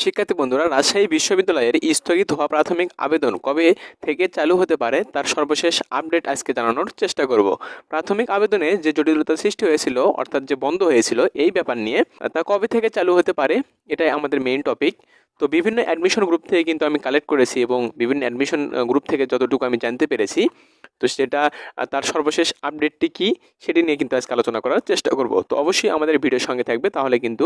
শিক্ষার্থী বন্ধুরা, রাজশাহী বিশ্ববিদ্যালয়ের স্থগিত হওয়া প্রাথমিক আবেদন কবে থেকে চালু হতে পারে তার সর্বশেষ আপডেট আজকে জানানোর চেষ্টা করব। প্রাথমিক আবেদনে যে জটিলতা সৃষ্টি হয়েছিল, অর্থাৎ যে বন্ধ হয়েছিল এই ব্যাপার নিয়ে, তা কবে থেকে চালু হতে পারে এটাই আমাদের মেইন টপিক। তো বিভিন্ন অ্যাডমিশন গ্রুপ থেকে কিন্তু আমি কালেক্ট করেছি এবং বিভিন্ন অ্যাডমিশন গ্রুপ থেকে যতটুকু আমি জানতে পেরেছি, তো সেটা তার সর্বশেষ আপডেটটি কি সেটি নিয়ে কিন্তু আজকে আলোচনা করার চেষ্টা করব। তো অবশ্যই আমাদের ভিডিওর সঙ্গে থাকবে, তাহলে কিন্তু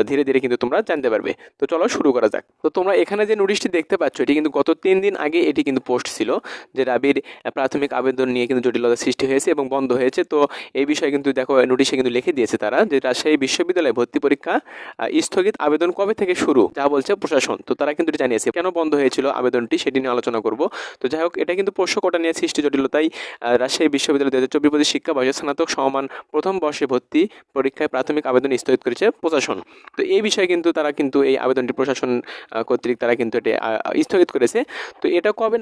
ধীরে ধীরে কিন্তু তোমরা জানতে পারবে। তো চলো শুরু করা যাক। তো তোমরা এখানে যে নোটিশটি দেখতে পাচ্ছ, এটি কিন্তু গত 3 দিন আগে এটি কিন্তু পোস্ট ছিল যে রাবির প্রাথমিক আবেদন নিয়ে কিন্তু জটিলতা সৃষ্টি হয়েছে এবং বন্ধ হয়েছে। তো এই বিষয়ে কিন্তু দেখো নোটিশে কিন্তু লিখে দিয়েছে তারা যে রাজশাহী বিশ্ববিদ্যালয়ে ভর্তি পরীক্ষা স্থগিত, আবেদন কবে থেকে শুরু যা বলছে প্রশাসন। তো তারা কিন্তু জানিয়েছে কেন বন্ধ হয়েছিল আবেদনটি, সেটি নিয়ে আলোচনা করব। তো যাই হোক, এটা কিন্তু পোষ্য কোটা নিয়ে সৃষ্টি জটিলতায় রাজশাহী বিশ্ববিদ্যালয় 2024-25 শিক্ষা বর্ষে স্নাতক সমমান প্রথম বর্ষে ভর্তি পরীক্ষায় প্রাথমিক আবেদন স্থগিত করেছে প্রশাসন। তো এই বিষয়ে কিন্তু তারা কিন্তু এই আবেদনটি প্রশাসন কর্তৃক তারা কিন্তু এটি স্থগিত করেছে। তো এটা কবে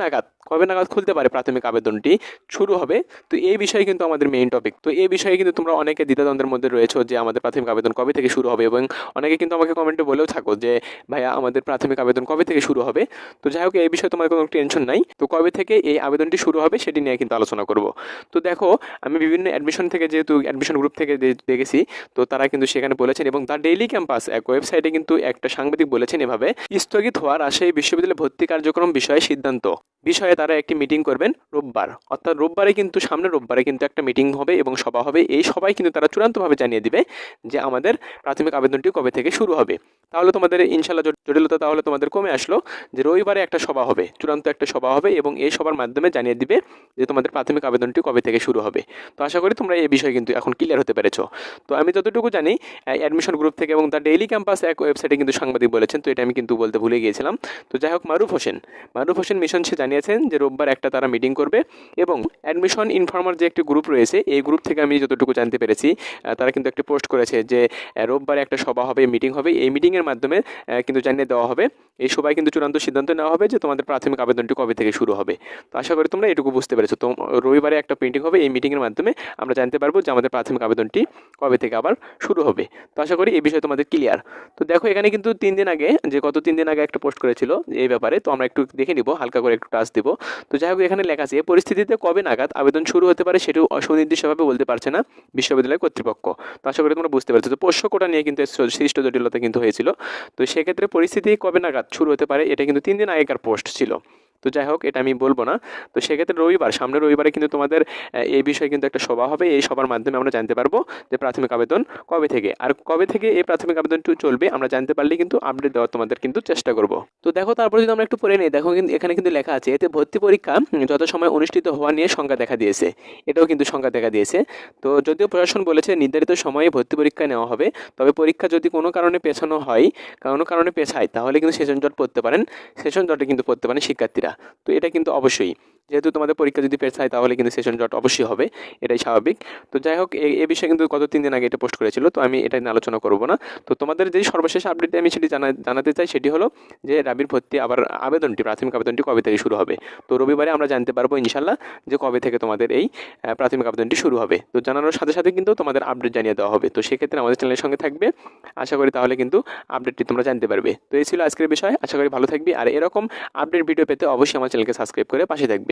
নাগাদ খুলতে পারে প্রাথমিক আবেদনটি শুরু হবে, তো এই বিষয়ে কিন্তু আমাদের মেইন টপিক। তো এই বিষয়ে কিন্তু তোমরা অনেকে দ্বিধাদ্বন্দ্বের মধ্যে রয়েছে যে আমাদের প্রাথমিক আবেদন কবে থেকে শুরু হবে, এবং অনেকে কিন্তু আমাকে কমেন্টে বলেও থাকো যে ভাইয়া আমাদের প্রাথমিক আবেদন কবে থেকে শুরু হবে। তো যাই হোক, এই বিষয়ে তোমার কোনো টেনশন নাই। তো কবে থেকে এই আবেদনটি শুরু হবে সেটি নিয়ে কিন্তু আলোচনা করব। তো দেখো, আমি বিভিন্ন অ্যাডমিশন থেকে, যেহেতু অ্যাডমিশন গ্রুপ থেকে দেখেছি, তো তারা কিন্তু সেখানে বলেছেন, এবং দ্য ডেইলি ক্যাম্পাস এক ওয়েবসাইটে কিন্তু একটা সাংবাদিক বলেছেন এভাবে: স্থগিত হওয়া রাজশাহী বিশ্ববিদ্যালয়ে ভর্তি কার্যক্রম বিষয়ে তারা একটি মিটিং করবেন রোববার, অর্থাৎ রোববারে কিন্তু, সামনের রোববারে কিন্তু একটা মিটিং হবে এবং সভা হবে। এই সবাই কিন্তু তারা চূড়ান্তভাবে জানিয়ে দিবে যে আমাদের প্রাথমিক আবেদনটি কবে থেকে শুরু হবে। তাহলে তোমাদের ইনশাল্লাহ জটিলতা তাহলে তোমাদের কমে আসলো, যে রবিবারে একটা সভা হবে, চূড়ান্ত একটা সভা হবে, এবং এই সভার মাধ্যমে জানিয়ে দিবে যে তোমাদের প্রাথমিক আবেদনটি কবে থেকে শুরু হবে। তো আশা করি তোমরা এই বিষয়ে কিন্তু এখন ক্লিয়ার হতে পেরেছো। তো আমি যতটুকু জানি, অ্যাডমিশন গ্রুপ থেকে এবং দ্য ডেইলি ক্যাম্পাস এক ওয়েবসাইটে কিন্তু সাংবাদিক বলেছেন, তো এটা আমি কিন্তু বলতে ভুলে গিয়েছিলাম। তো যাই হোক, মারুফ হোসেন মিশন সে জানিয়েছেন যে রোববার একটা তারা মিটিং করবে, এবং অ্যাডমিশন ইনফর্মার যে একটি গ্রুপ রয়েছে, এই গ্রুপ থেকে আমি যতটুকু জানতে পেরেছি, তারা কিন্তু একটি পোস্ট করেছে যে রোববার একটা সভা হবে, মিটিং হবে। এই মিটিংয়ের মাধ্যমে কিন্তু জানিয়ে দেওয়া হবে, এই সবাই কিন্তু চূড়ান্ত সিদ্ধান্ত নেওয়া হবে যে তোমাদের প্রাথমিক আবেদনটি কবে থেকে শুরু হবে। তো আশা করি তোমরা এটুকু বুঝতে পেরেছো। তো রবিবারে একটা মিটিং হবে, এই মিটিংয়ের মাধ্যমে আমরা জানতে পারবো যে আমাদের প্রাথমিক আবেদনটি কবে থেকে আবার শুরু হবে। তো আশা করি এই বিষয়ে তোমাদের ক্লিয়ার। তো দেখো, এখানে কিন্তু 3 দিন আগে, যে গত 3 দিন আগে একটা পোস্ট করেছিল এই ব্যাপারে, তো আমরা একটু দেখে নিব, হালকা করে একটু টাচ দিব। তো যাই হোক, এখানে লেখা আছে এই পরিস্থিতিতে কবে নাগাদ আবেদন শুরু হতে পারে সেটিও সুনির্দিষ্টভাবে বলতে পারছে না বিশ্ববিদ্যালয় কর্তৃপক্ষ। তো আশা করি তোমরা বুঝতে পারছো। তো পোষ্য কোটা নিয়ে কিন্তু সৃষ্ট জটিলতা কিন্তু হয়েছিল। তো সেক্ষেত্রে পরিস্থিতি কবে নাগাদ শুরু হতে পারে, এটা কিন্তু 3 দিন আগেকার পোস্ট ছিল। তো যাই হোক, এটা আমি বলবো না। তো সেক্ষেত্রে সামনের রবিবারে কিন্তু তোমাদের এই বিষয়ে কিন্তু একটা সভা হবে। এই সভার মাধ্যমে আমরা জানতে পারবো যে প্রাথমিক আবেদন কবে থেকে, আর কবে থেকে এই প্রাথমিক আবেদনটি চলবে আমরা জানতে পারলে কিন্তু আপডেট দেওয়ার তোমাদের কিন্তু চেষ্টা করব। তো দেখো, তারপরে যদি আমরা একটু পড়ে নিই, দেখো কিন্তু এখানে কিন্তু লেখা আছে এতে ভর্তি পরীক্ষা যত সময় অনুষ্ঠিত হওয়া নিয়ে সংখ্যা দেখা দিয়েছে। এটাও কিন্তু সংখ্যা দেখা দিয়েছে। তো যদিও প্রশাসন বলেছে নির্ধারিত সময়ে ভর্তি পরীক্ষা নেওয়া হবে, তবে পরীক্ষা যদি কোনো কারণে পেছানো হয়, কোনো কারণে পেছায়, তাহলে কিন্তু সেশন জট পড়তে পারেন, সেশন জটে কিন্তু পড়তে পারেন শিক্ষার্থীরা। তো এটা কিন্তু অবশ্যই, যেহেতু তোমাদের পরীক্ষা যদি পেছায় তাহলে কিন্তু সেশন জট অবশ্যই হবে, এটাই স্বাভাবিক। তো যাই হোক, এই বিষয়ে কিন্তু গত 3 দিন আগে এটা পোস্ট করেছিল, তো আমি এটা নিয়ে আলোচনা করব না। তো তোমাদের যে সর্বশেষ আপডেট আমি সেটি জানাতে চাই, সেটি হলো যে রাবির ভর্তি আবার আবেদনটি, প্রাথমিক আবেদনটি কবে থেকে শুরু হবে। তো রবিবারে আমরা জানতে পারবো ইনশাল্লাহ যে কবে থেকে তোমাদের এই প্রাথমিক আবেদনটি শুরু হবে। তো জানানোর সাথে সাথে কিন্তু তোমাদের আপডেট জানিয়ে দেওয়া হবে। তো সেক্ষেত্রে আমাদের চ্যানেলের সঙ্গে থাকবে, আশা করি তাহলে কিন্তু আপডেটটি তোমরা জানতে পারবে। তো এই ছিল আজকের বিষয়, আশা করি ভালো থাকবে, আর এরকম আপডেট ভিডিও পেতে অবশ্যই আমার চ্যানেলকে সাবস্ক্রাইব করে পাশে থাকবে।